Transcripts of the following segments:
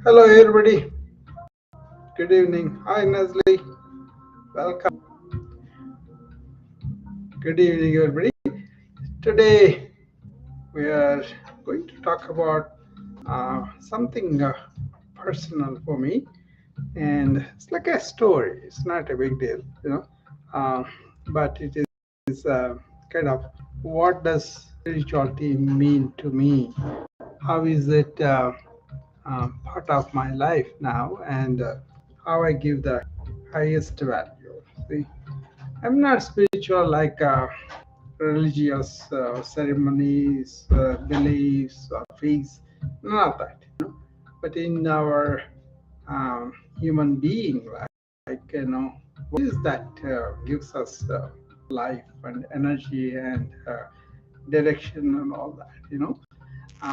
Hello, everybody. Good evening. Hi, Nestle. Welcome. Good evening, everybody. Today, we are going to talk about something personal for me, and it's like a story. It's not a big deal, uh, but it is kind of what does spirituality mean to me? How is it part of my life now, and how I give the highest value? See, I'm not spiritual like religious ceremonies, beliefs, or faiths, none of that. But in our human being, like, what is that gives us life and energy and direction and all that?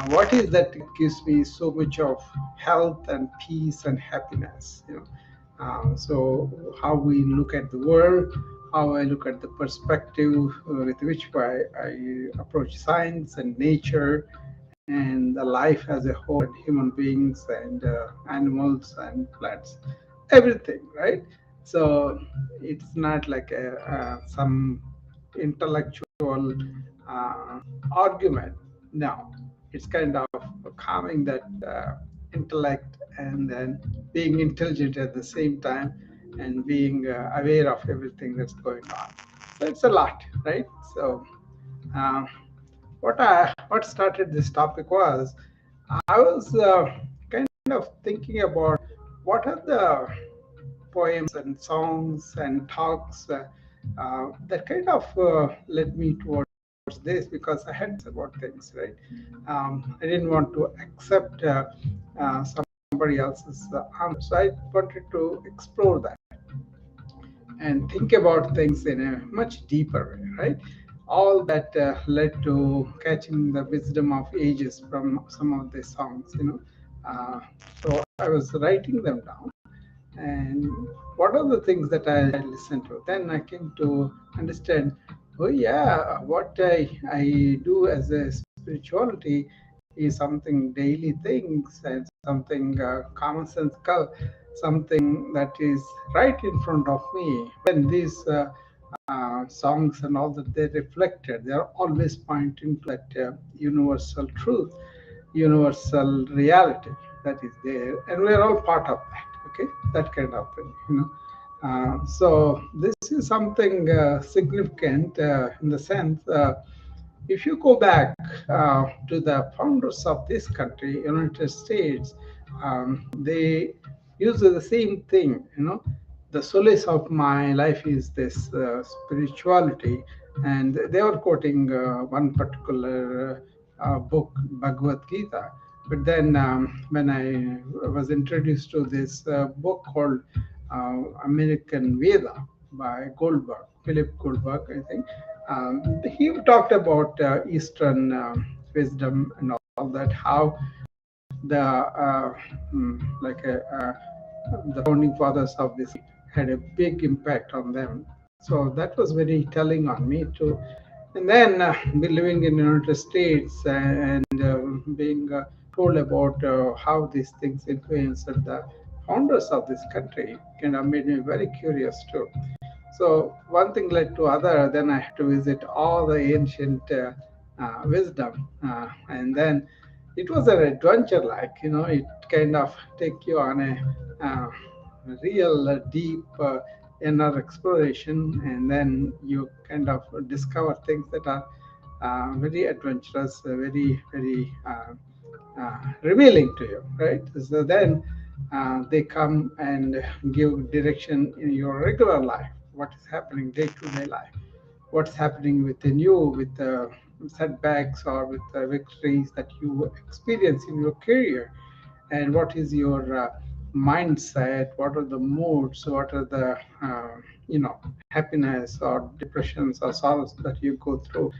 What is that gives me so much of health and peace and happiness? So how we look at the world, how I look at the perspective with which I approach science and nature and the life as a whole, and human beings and animals and plants, everything, right? So it's not like some intellectual argument. No, it's kind of calming that intellect and then being intelligent at the same time and being aware of everything that's going on. So it's a lot, right? So uh, what started this topic was I was kind of thinking about what are the poems and songs and talks that kind of led me towards this, because I had about things, right? I didn't want to accept somebody else's answer, so I wanted to explore that and think about things in a much deeper way, right? All that led to catching the wisdom of ages from some of the songs. So I was writing them down, and what are the things that I listen to. Then I came to understand, oh yeah, what I do as a spirituality is something daily things and something commonsensical, something that is right in front of me. When these songs and all that they reflected, they are always pointing to that universal truth, universal reality that is there, and we're all part of that. Okay, that kind of thing. So this is something significant in the sense, if you go back to the founders of this country, United States, they use the same thing. The solace of my life is this spirituality, and they were quoting one particular book, Bhagavad Gita. But then when I was introduced to this book called American Veda by Goldberg, Philip Goldberg, I think, he talked about Eastern wisdom and all that, how the the founding fathers of this had a big impact on them. So that was very telling on me too. And then living in the United States and being told about how these things influenced the founders of this country kind of made me very curious too. So one thing led to other. Then I had to visit all the ancient wisdom, and then it was an adventure. It kind of take you on a real deep inner exploration, and then you kind of discover things that are very adventurous, very revealing to you, right? So then they come and give direction in your regular life. What is happening day to day life? What's happening within you with the setbacks or with the victories that you experience in your career? And what is your mindset? What are the moods? What are the happiness or depressions or sorrows that you go through?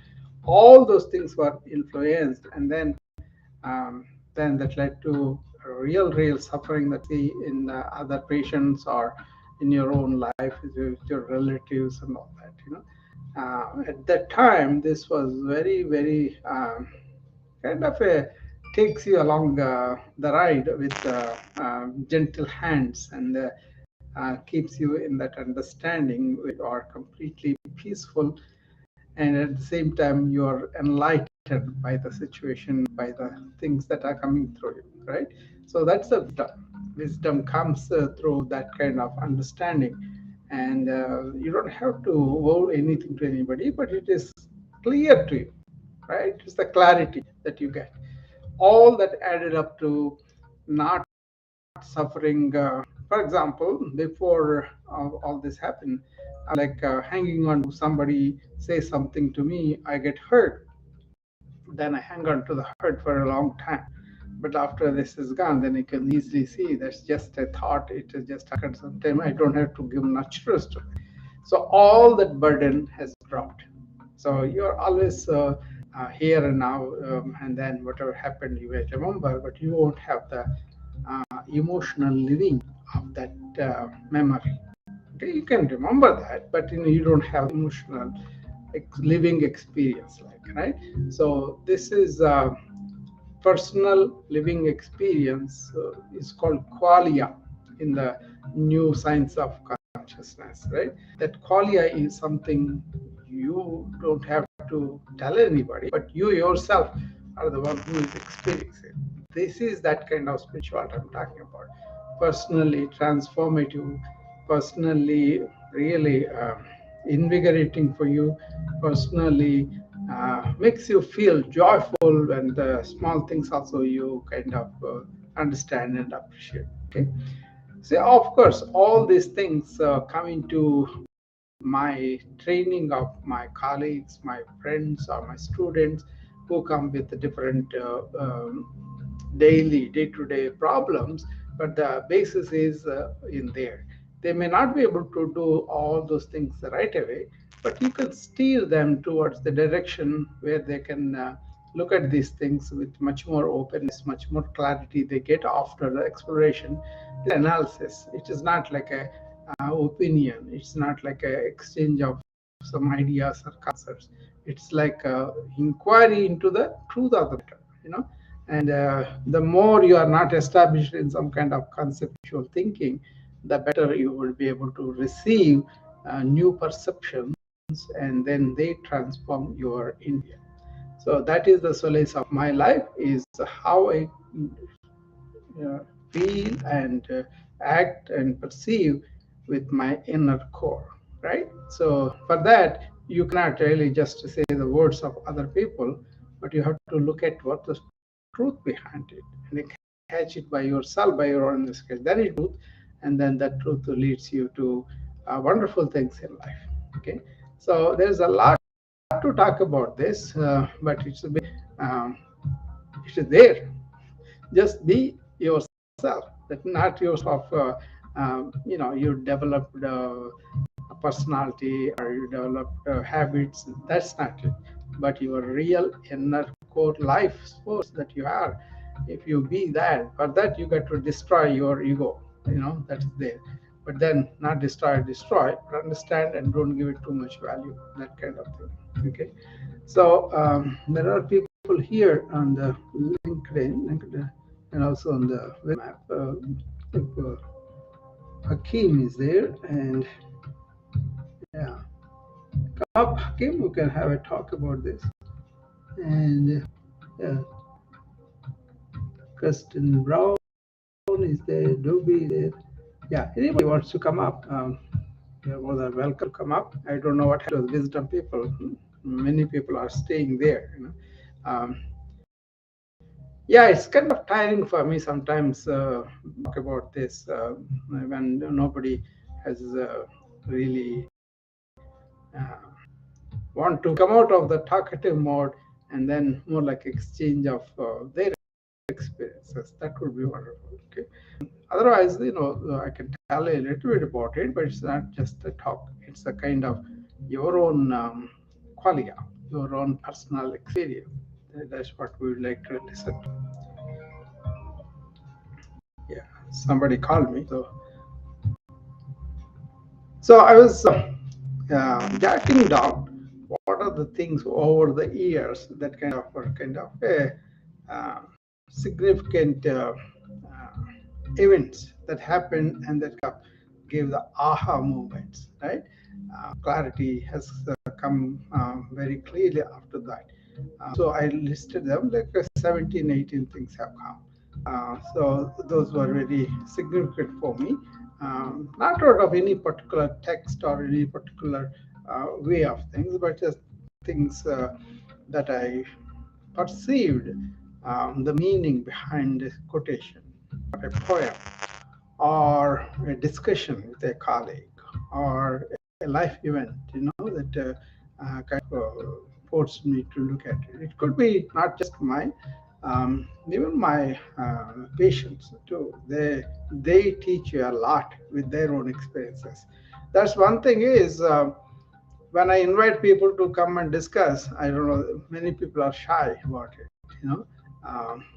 All those things were influenced, and then that led to real suffering that see in other patients or in your own life with your relatives and all that. At that time, this was very kind of a takes you along the ride with gentle hands and keeps you in that understanding where you are completely peaceful, and at the same time you are enlightened by the situation, by the things that are coming through you, right? So that's the wisdom comes through that kind of understanding, and you don't have to owe anything to anybody, but it is clear to you, right? It's the clarity that you get, all that added up to not suffering. For example, before all this happened, like hanging on to somebody say something to me, I get hurt, then I hang on to the hurt for a long time. But after this is gone, then you can easily see that's just a thought. It is just occurred sometime. I don't have to give much trust to it. So all that burden has dropped. So you're always here and now, and then whatever happened, you will remember, but you won't have the emotional living of that memory. Okay, you can remember that, but you don't have emotional living experience, like, right? So this is personal living experience is called qualia in the new science of consciousness, right? That qualia is something you don't have to tell anybody, but you yourself are the one who is experiencing. This is that kind of spirituality I'm talking about. Personally transformative, personally really invigorating for you, personally makes you feel joyful, and the small things also you kind of understand and appreciate. Okay, so of course all these things come into my training of my colleagues, my friends, or my students who come with the different daily, day-to-day problems, but the basis is in there. They may not be able to do all those things right away, but you can steer them towards the direction where they can look at these things with much more openness, much more clarity they get after the exploration, analysis. It is not like a opinion. It's not like an exchange of some ideas or concepts. It's like a inquiry into the truth of the matter, you know. And the more you are not established in some kind of conceptual thinking, the better you will be able to receive new perceptions, and then they transform your India. So that is the solace of my life, is how I feel and act and perceive with my inner core, right? So for that, you cannot really just say the words of other people, but you have to look at what the truth behind it, and you catch it by yourself, by your own skill. Then it truth, and then that truth leads you to wonderful things in life. Okay, so there's a lot to talk about this, but it's a bit, it is there. Just be yourself. That not yourself. You developed a personality or you developed habits. That's not it. But your real inner core life force that you are. If you be that, for that you got to destroy your ego. That's there. But then not destroy, but understand and don't give it too much value. That kind of thing. Okay. So there are people here on the LinkedIn, and also on the web map. If, Hakeem is there, and yeah, come up, Hakeem. We can have a talk about this. And yeah, Kristen Brown is there. Dobie is there. Yeah, anybody wants to come up, you're more than welcome to come up. I don't know what happened to the wisdom people. Many people are staying there. Yeah, it's kind of tiring for me sometimes talk about this when nobody has really uh, want to come out of the talkative mode, and then more like exchange of their experiences. That would be wonderful. Okay. Otherwise, I can tell a little bit about it, but it's not just a talk. It's a kind of your own qualia, your own personal experience. That's what we would like to listen to. Yeah, somebody called me. So I was jotting down what are the things over the years that kind of were kind of significant events that happened and that gave the aha moments, right? Clarity has come very clearly after that. So I listed them like 17, 18 things have come. So those were very significant for me, not out of any particular text or any particular way of things, but just things that I perceived the meaning behind a quotation, or a poem, or a discussion with a colleague, or a life event, that kind of forced me to look at it. It could be not just mine, even my patients too. They teach you a lot with their own experiences. That's one thing is. When I invite people to come and discuss, I don't know, many people are shy about it,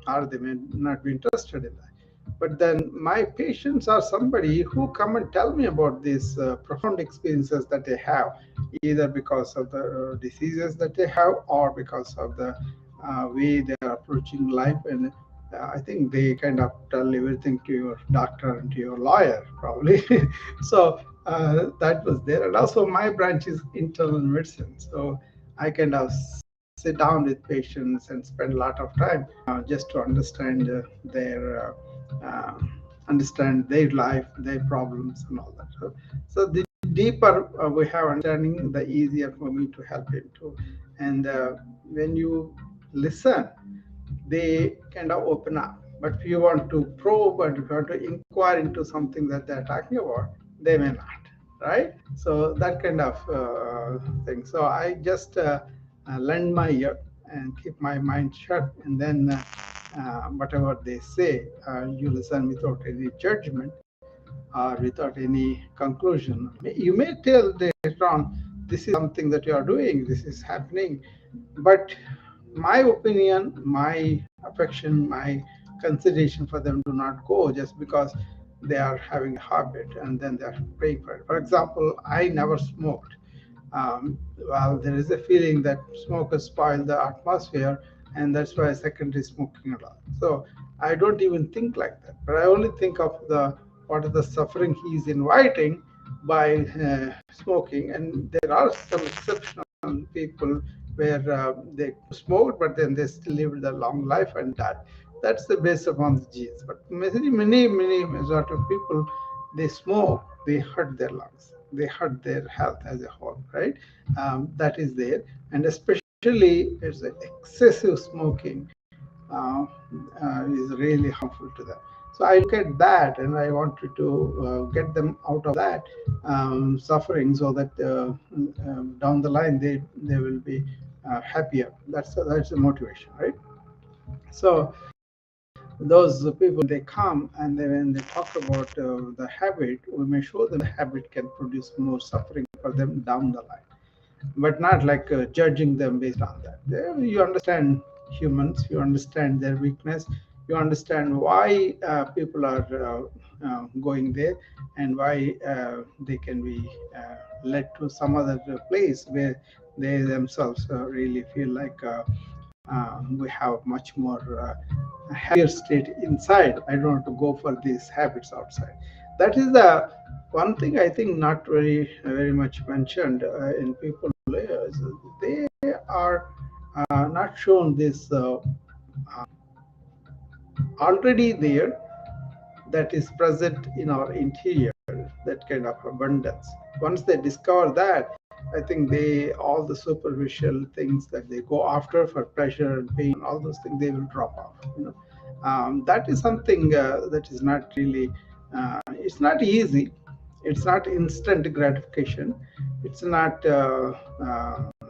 or they may not be interested in that. But then my patients are somebody who come and tell me about these profound experiences that they have, either because of the diseases that they have or because of the way they are approaching life. And I think they kind of tell everything to your doctor and to your lawyer, probably. So that was there. And also, my branch is internal medicine. So I kind of sit down with patients and spend a lot of time just to uh, understand their life, their problems, and all that. So the deeper we have understanding, the easier for me to help him too. And when you listen, they kind of open up. But if you want to probe and if you want to inquire into something that they're talking about, they may not, right? So that kind of thing. So I just lend my ear and keep my mind shut, and then whatever they say, you listen without any judgment or without any conclusion. You may tell later on, this is something that you are doing, this is happening, but my opinion, my affection, my consideration for them do not go just because they are having a habit and then they are paying for it. For example, I never smoked. Well, there is a feeling that smokers spoil the atmosphere, and that's why secondary smoking a lot. So I don't even think like that, but I only think of the what is the suffering he is inviting by smoking. And there are some exceptional people where they smoked, but then they still lived a long life and died. That's the based upon the genes. But many majority of people, they smoke, they hurt their lungs, they hurt their health as a whole, right? That is there, and especially it's excessive smoking is really harmful to them. So I look at that and I wanted to get them out of that suffering, so that down the line they will be happier. That's the motivation, right? So those people, they come and when they talk about the habit, we may show them the habit can produce more suffering for them down the line, but not like judging them based on that. You understand humans, you understand their weakness, you understand why people are going there, and why they can be led to some other place where they themselves really feel like we have much more happier state inside. I don't want to go for these habits outside. That is the one thing I think not very much mentioned in people. Is they are not shown this already there, that is present in our interior, that kind of abundance. Once they discover that, I think they all the superficial things that they go after for pleasure and pain, all those things, they will drop off. That is something that is not really. It's not easy. It's not instant gratification. It's not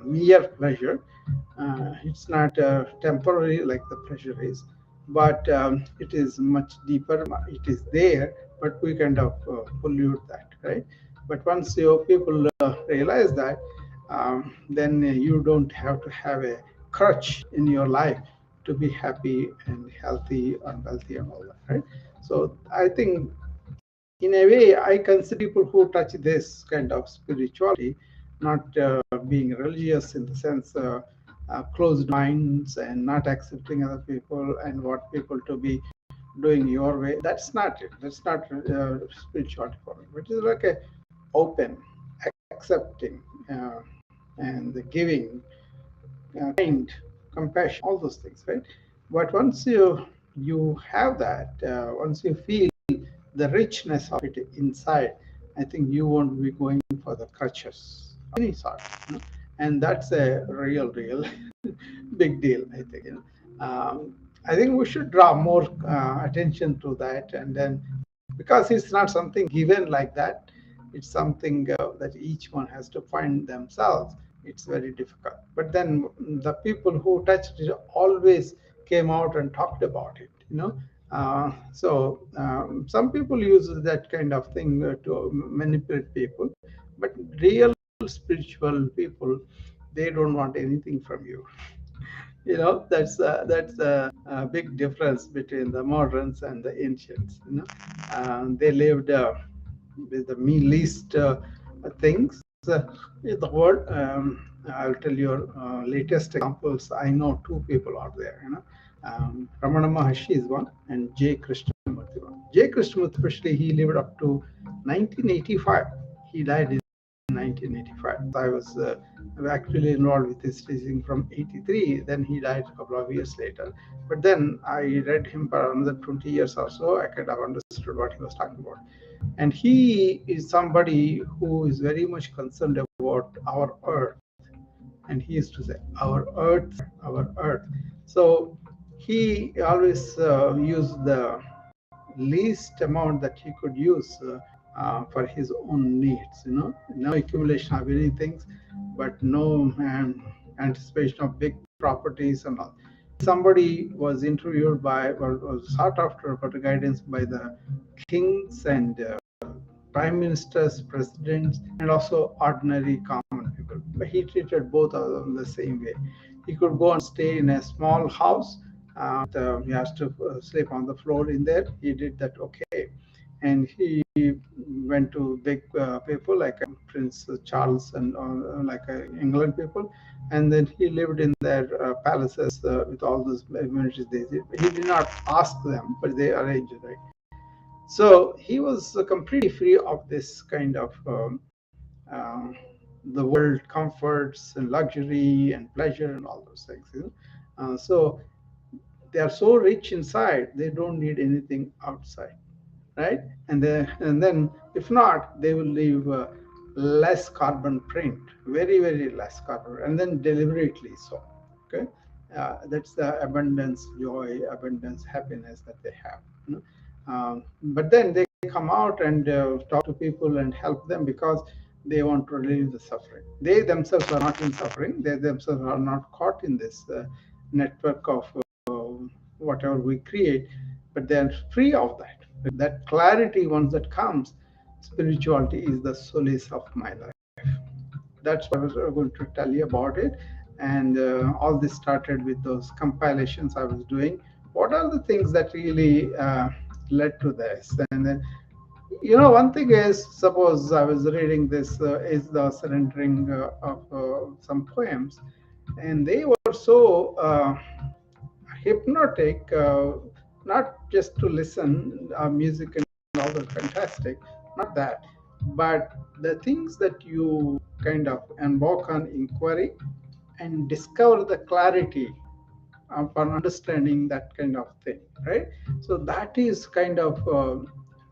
mere pleasure. It's not temporary like the pleasure is, but it is much deeper. It is there, but we kind of pollute that, right? But once your people realize that, then you don't have to have a crutch in your life to be happy and healthy and wealthy and all that, right? So I think in a way, I consider people who touch this kind of spirituality, not being religious in the sense closed minds and not accepting other people and want people to be doing your way. That's not it. That's not spirituality for me. Which is like a open, accepting, and the giving, kind, compassion, all those things, right? But once you have that, once you feel the richness of it inside, I think you won't be going for the crutches of any sort, you know? And that's a real big deal, I think. I think we should draw more attention to that, and then because it's not something given like that, it's something that each one has to find themselves. It's very difficult. But then the people who touched it always came out and talked about it, you know. Some people use that kind of thing to manipulate people, but real spiritual people, they don't want anything from you. You know, that's a big difference between the moderns and the ancients, you know. They lived with the least things in the world. I'll tell you latest examples. I know two people out there, you know. Ramana Maharshi is one, and J. Krishnamurti one. J. Krishnamurti, especially, he lived up to 1985. He died in 1985. I was actually involved with his teaching from 83. Then he died a couple of years later. But then I read him for another 20 years or so. I kind of understood what he was talking about. And he is somebody who is very much concerned about our earth. And he used to say, our earth, our earth. So he always used the least amount that he could use for his own needs. You know, no accumulation of any things, but no anticipation of big properties and all. Somebody was interviewed by, or was sought after for guidance by the kings and prime ministers, presidents, and also ordinary common people. But he treated both of them the same way. He could go and stay in a small house. He has to sleep on the floor in there. He did that okay. And he went to big people like Prince Charles and like England people. And then he lived in their palaces with all those amenities. He did not ask them, but they arranged it. Right? So he was completely free of this kind of uh, the world comforts and luxury and pleasure and all those things. You know? So they are so rich inside, they don't need anything outside, right? And then if not, they will leave less carbon print, very less carbon, and then deliberately so. Okay, that's the abundance joy, abundance happiness that they have, you know? But then they come out and talk to people and help them because they want to relieve the suffering. They themselves are not in suffering. They themselves are not caught in this network of whatever we create, but they're free of that. That clarity, once that comes, spirituality is the solace of my life. That's what I was going to tell you about it. And all this started with those compilations I was doing. What are the things that really led to this? And then, you know, one thing is, suppose I was reading this is the surrendering of some poems, and they were so hypnotic, not just to listen, music and all that fantastic, not that, but the things that you kind of embark on inquiry and discover the clarity for understanding that kind of thing, right? So that is kind of,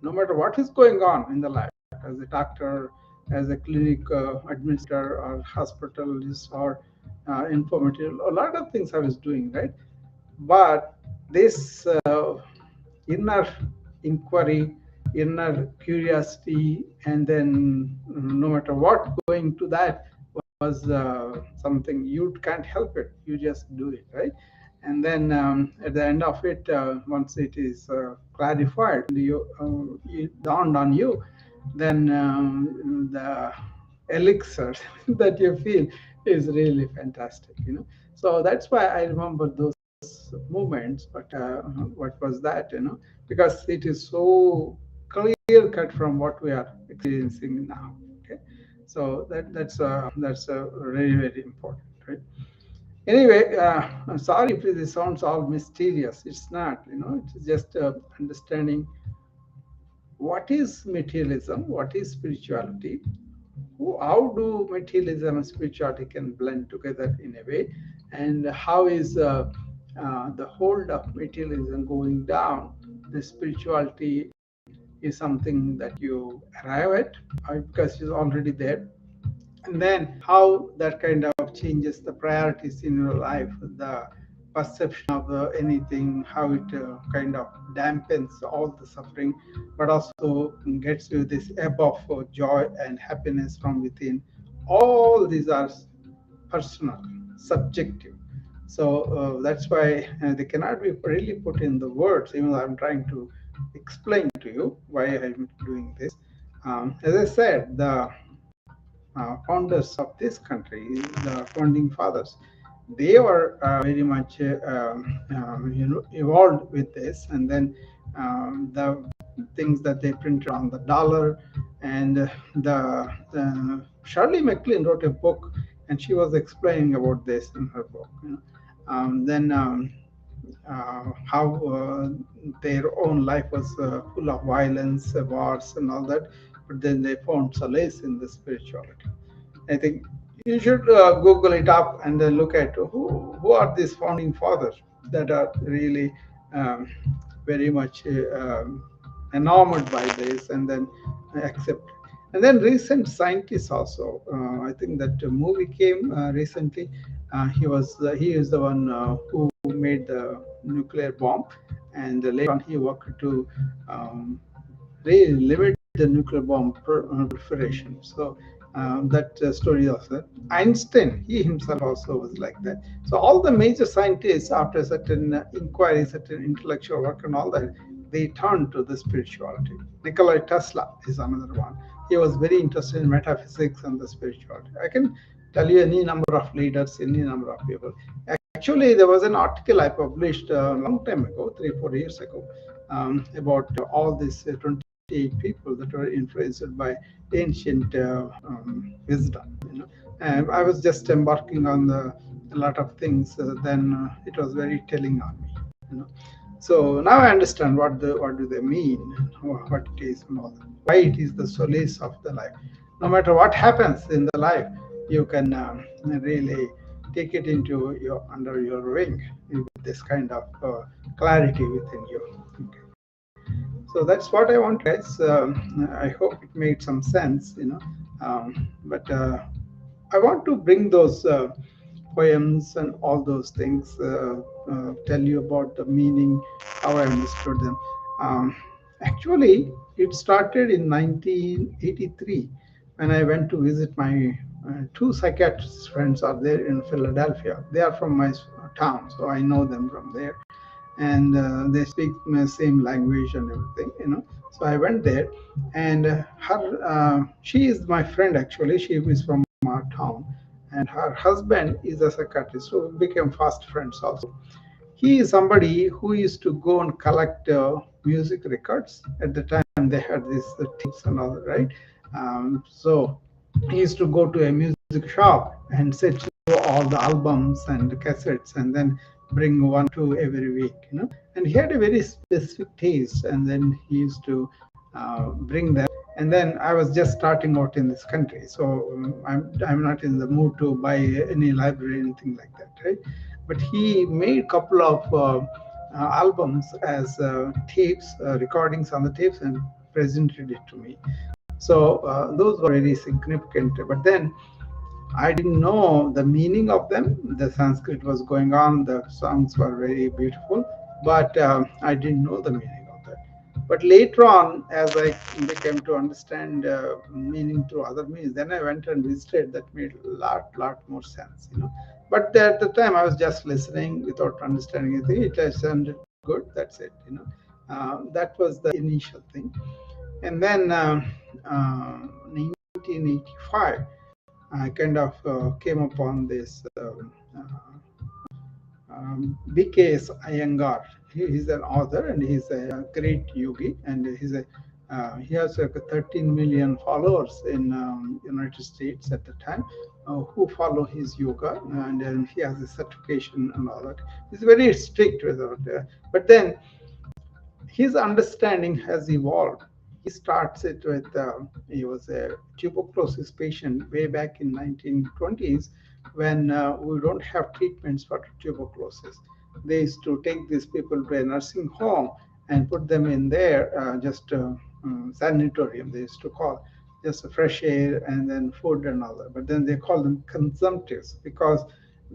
no matter what is going on in the life, as a doctor, as a clinic administrator, or hospitalist, or informative, a lot of things I was doing, right? But this inner inquiry, inner curiosity, and then no matter what, going to that was something you can't help it. You just do it, right? And then at the end of it, once it is clarified, it dawned on you, then the elixir that you feel is really fantastic, you know. So that's why I remember those movements. But what was that, you know? Because it is so clear cut from what we are experiencing now. Okay, so that's very important, right? Anyway, I'm sorry if this sounds all mysterious. It's not, it's just understanding what is materialism, what is spirituality, how do materialism and spirituality can blend together in a way, and how is the hold of materialism going down. The spirituality is something that you arrive at because it's already there, and then how that kind of changes the priorities in your life, the perception of anything, how it kind of dampens all the suffering, but also gets you this ebb of joy and happiness from within. All these are personal, subjective. So that's why they cannot be really put in the words, even though I'm trying to explain to you why I'm doing this. As I said, the founders of this country, the founding fathers, they were very much evolved with this, and then the things that they printed on the dollar, and the Shirley MacLaine wrote a book, and she was explaining about this in her book. Then how their own life was full of violence, wars, and all that, but then they found solace in the spirituality. I think you should Google it up and then look at who are these founding fathers that are really um, very much enamored by this, and then accept. And then recent scientists also. I think that movie came recently. He is the one who made the nuclear bomb, and later on he worked to really limit the nuclear bomb proliferation. So that story also. Einstein, he himself also was like that. So all the major scientists, after certain inquiry, certain intellectual work, and all that, they turned to the spirituality. Nikola Tesla is another one. He was very interested in metaphysics and the spirituality. I can tell you any number of leaders, any number of people. Actually, there was an article I published a long time ago, 3, 4 years ago, about all these 28 people that were influenced by ancient wisdom. And I was just embarking on a lot of things. Then it was very telling on me. You know. So now I understand what do they mean, what it is, and all that. Why it is the solace of the life. No matter what happens in the life, you can really take it into your under your wing with this kind of clarity within you. Okay. So that's what I want, guys. I hope it made some sense, but I want to bring those poems and all those things, tell you about the meaning, how I understood them. Um, Actually, it started in 1983 when I went to visit my two psychiatrist friends are there in Philadelphia. They are from my town, so I know them from there, and they speak the same language and everything. So I went there, and she is my friend actually. She is from our town, and her husband is a psychiatrist, so we became fast friends also. He is somebody who used to go and collect music records. At the time, they had these tapes and all that, right? So he used to go to a music shop and sit through all the albums and cassettes, and then bring one two every week. And he had a very specific taste, and then he used to bring them. And then I was just starting out in this country, so I'm not in the mood to buy any library, anything like that, right? But he made a couple of albums as tapes, recordings on the tapes, and presented it to me. So those were very significant. But then I didn't know the meaning of them. The Sanskrit was going on, the songs were very beautiful, but I didn't know the meaning of that. But later on, as I became to understand meaning through other means, then I went and visited. That made a lot more sense. But at the time, I was just listening without understanding anything. It sounded good. That's it. That was the initial thing. And then 1985. I kind of came upon this BKS Iyengar. He's an author, and he's a great yogi, and he's a He has like 13 million followers in United States at the time who follow his yoga, and then he has a certification and all that. He's very strict with it, but then his understanding has evolved. He starts it with he was a tuberculosis patient way back in 1920s when we don't have treatments for tuberculosis. They used to take these people to a nursing home and put them in there, just sanatorium, they used to call, just fresh air and then food and all that. But then they call them consumptives because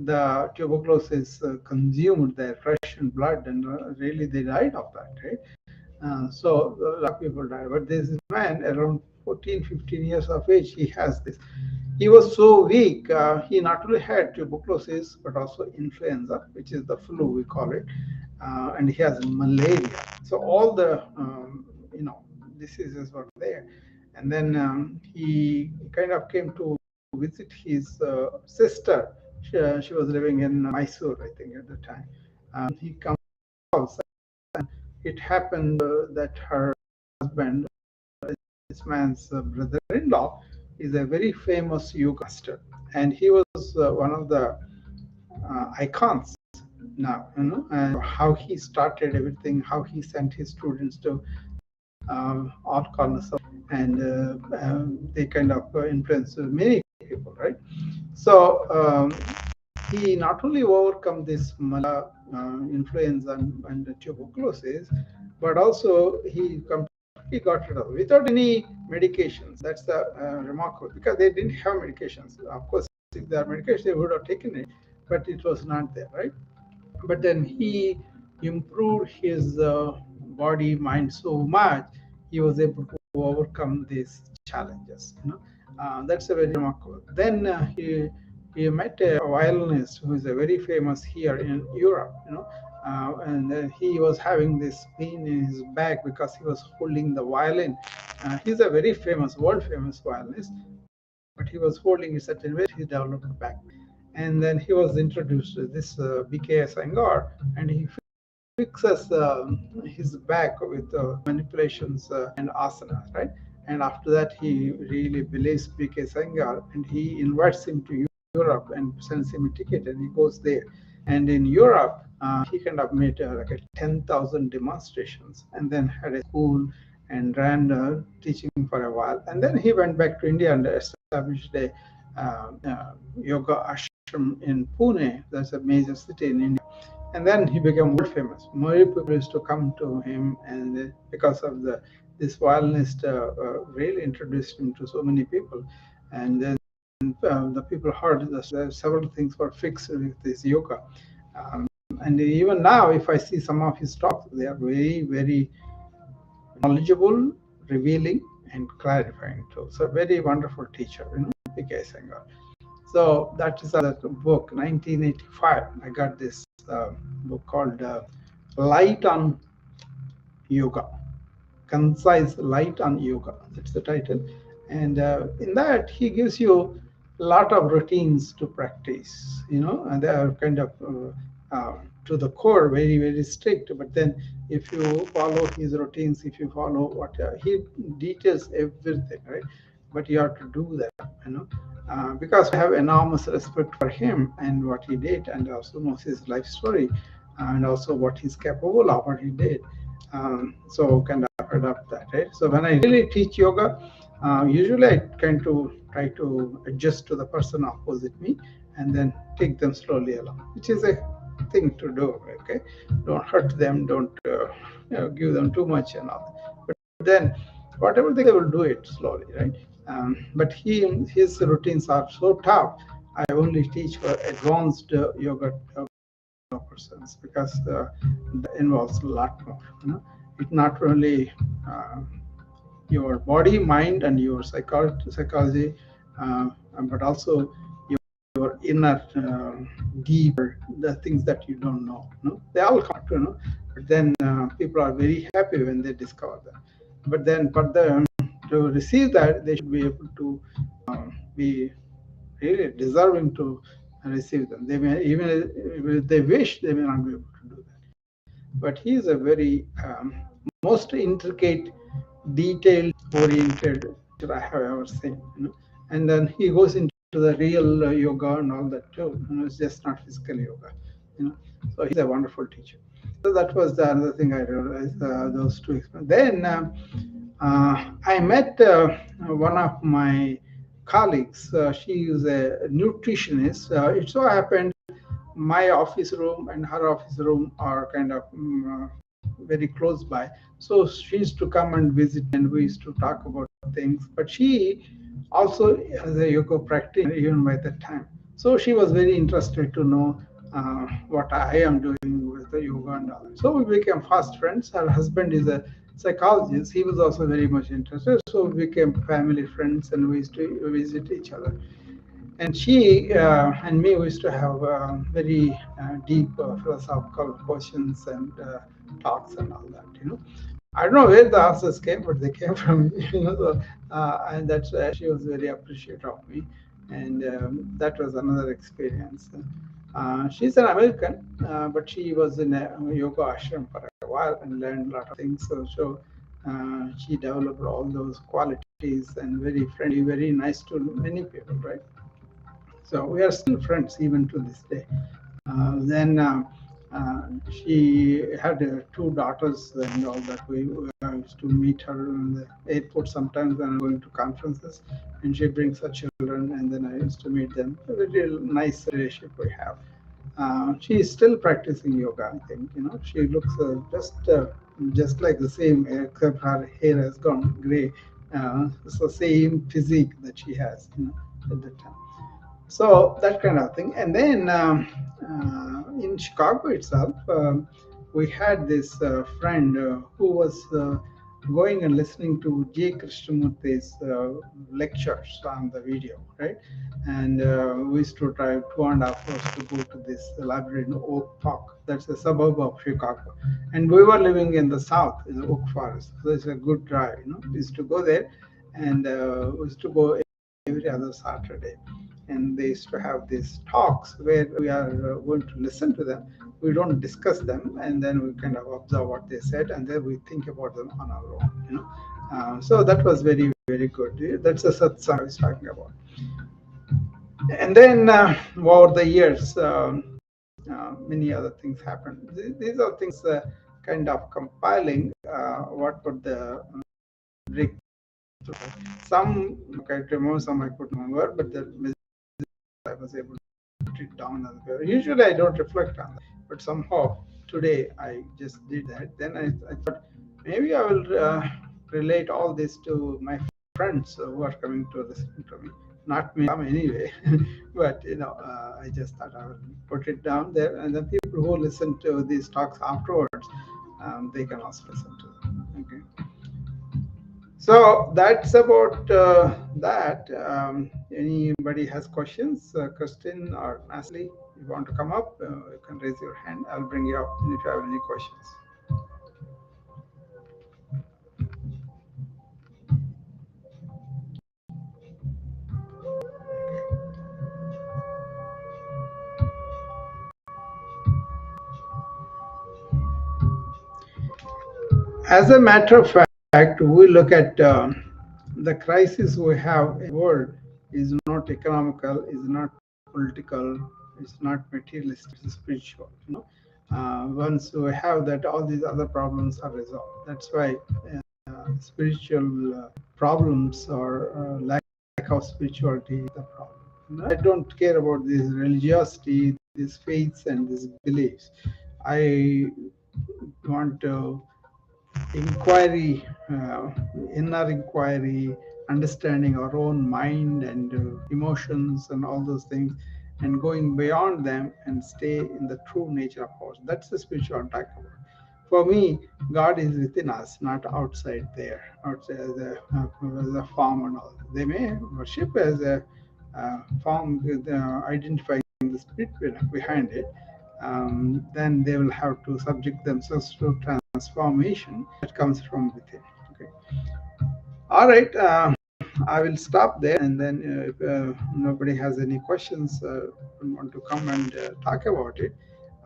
the tuberculosis consumed their flesh and blood, and really they died of that, right? So a lot of people die. But this man, around 14, 15 years of age, he has this. He was so weak. He not only had tuberculosis, but also influenza, which is the flu, we call it. And he has malaria. So all the, diseases were there. And then he kind of came to visit his sister. She was living in Mysore, I think, at the time. He comes, it happened that her husband, this man's brother-in-law, is a very famous yoga master, and he was one of the icons now. And how he started everything, how he sent his students to all corners of, and they kind of influenced many people, right? So he not only overcome this influenza and tuberculosis, but also he completely got rid of it without any medications. That's the remarkable, because they didn't have medications. Of course, if there are medications, they would have taken it, but it was not there, right? But then he improved his body, mind so much, he was able to overcome these challenges. That's a very remarkable. Then he met a violinist who is a very famous here in Europe. And he was having this pain in his back because he was holding the violin. He's a very famous, world famous violinist, but he was holding it certain way. He developed back, and then he was introduced to this BK Sangar, and he fixes his back with manipulations and asanas, right? And after that, he really believes BK Sangar, and he invites him to Europe and sends him a ticket, and he goes there. And in Europe, he kind of made like a 10,000 demonstrations, and then had a school and ran teaching for a while. And then he went back to India and established a yoga ashram in Pune. That's a major city in India. And then he became world famous. Many people used to come to him, and because of this violinist really introduced him to so many people. And then the people heard that several things were fixed with this yoga. Um, and even now, if I see some of his talks, they are very, very knowledgeable, revealing, and clarifying too. So, very wonderful teacher, P.K. Sengar. So that is that book, 1985. I got this book called Light on Yoga, Concise Light on Yoga. That's the title. And in that, he gives you a lot of routines to practice, and they are kind of to the core, very, very strict. But then if you follow his routines, if you follow what he details everything, right? But you have to do that, because I have enormous respect for him and what he did, and also knows his life story, and also what he's capable of, what he did. So kind of adopt that, right? So when I really teach yoga, usually I tend to try to adjust to the person opposite me, and then take them slowly along, which is a thing to do. Okay, don't hurt them, don't give them too much and all. But then whatever they will do it slowly, right? But his routines are so tough. I only teach for advanced yoga persons, because that involves a lot more. It not only your body, mind, and your psychology, but also your inner, deeper, the things that you don't know. They all come to. But then people are very happy when they discover that. But then, to receive that, they should be able to be really deserving to receive them. They may, even if they wish, they may not be able to do that. But he is a very most intricate detailed oriented I have ever seen. And then he goes into the real yoga and all that too. It's just not physical yoga. You know, so he's a wonderful teacher. So that was the other thing I realized. Those two experiences. Then I met one of my colleagues. She is a nutritionist. It so happened my office room and her office room are kind of very close by. So she used to come and visit, and we used to talk about things. But she also has a yoga practice even by that time. So she was very interested to know what I am doing with the yoga and all. So we became fast friends. Her husband is a psychologist. He was also very much interested. So we became family friends, and we used to visit each other. And she and me, we used to have very deep philosophical questions and talks and all that. I don't know where the answers came, but they came from me. So, and that's why she was very appreciative of me, and that was another experience. She's an American, but she was in a yoga ashram for a while and learned a lot of things. So she developed all those qualities and very friendly, very nice to many people, right? So we are still friends even to this day. Then she had two daughters and all that. We used to meet her in the airport sometimes when I'm going to conferences, and she brings her children, and then I used to meet them. A very nice relationship we have. She is still practicing yoga. I think she looks just like the same, except her hair has gone gray. It's the same physique that she has, at the time. So that kind of thing. And then in Chicago itself, we had this friend who was going and listening to J. Krishnamurti's lectures on the video, right? And we used to drive 2.5 hours to go to this library in Oak Park. That's a suburb of Chicago. And we were living in the south, in the Oak Forest. So it's a good drive, We used to go there, and we used to go every other Saturday. And they used to have these talks where we are going to listen to them. We don't discuss them, and then we kind of observe what they said, and then we think about them on our own. So that was very, very good. That's a satsang I was talking about. And then over the years, many other things happened. These are things kind of compiling what were the breakthroughs. Some I remember, some I could remember, but the I was able to put it down on the paper. Usually I don't reflect on that, but somehow today I just did that. Then I thought maybe I will relate all this to my friends who are coming to listen to me. Not me, anyway, but I just thought I would put it down there, and the people who listen to these talks afterwards, they can also listen to them. Okay. So that's about that. Anybody has questions? Christine or Nasli, you want to come up? You can raise your hand. I'll bring you up if you have any questions. As a matter of fact, we look at the crisis we have in the world is not economical, is not political, it's not materialistic, it's spiritual. Once we have that, all these other problems are resolved. That's why spiritual problems or lack of spirituality is the problem. I don't care about this religiosity, these faiths, and these beliefs. I want inquiry, inner inquiry, understanding our own mind and emotions and all those things, and going beyond them and stay in the true nature of ours. That's the spiritual I'm talking about. For me, God is within us, not outside there, outside as a form and all. They may worship as a form with identifying the spirit behind it. Then they will have to subject themselves to transformation that comes from within. Okay. All right. I will stop there, and then if nobody has any questions and want to come and talk about it,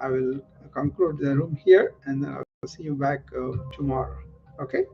I will conclude the room here, and then I'll see you back tomorrow. Okay.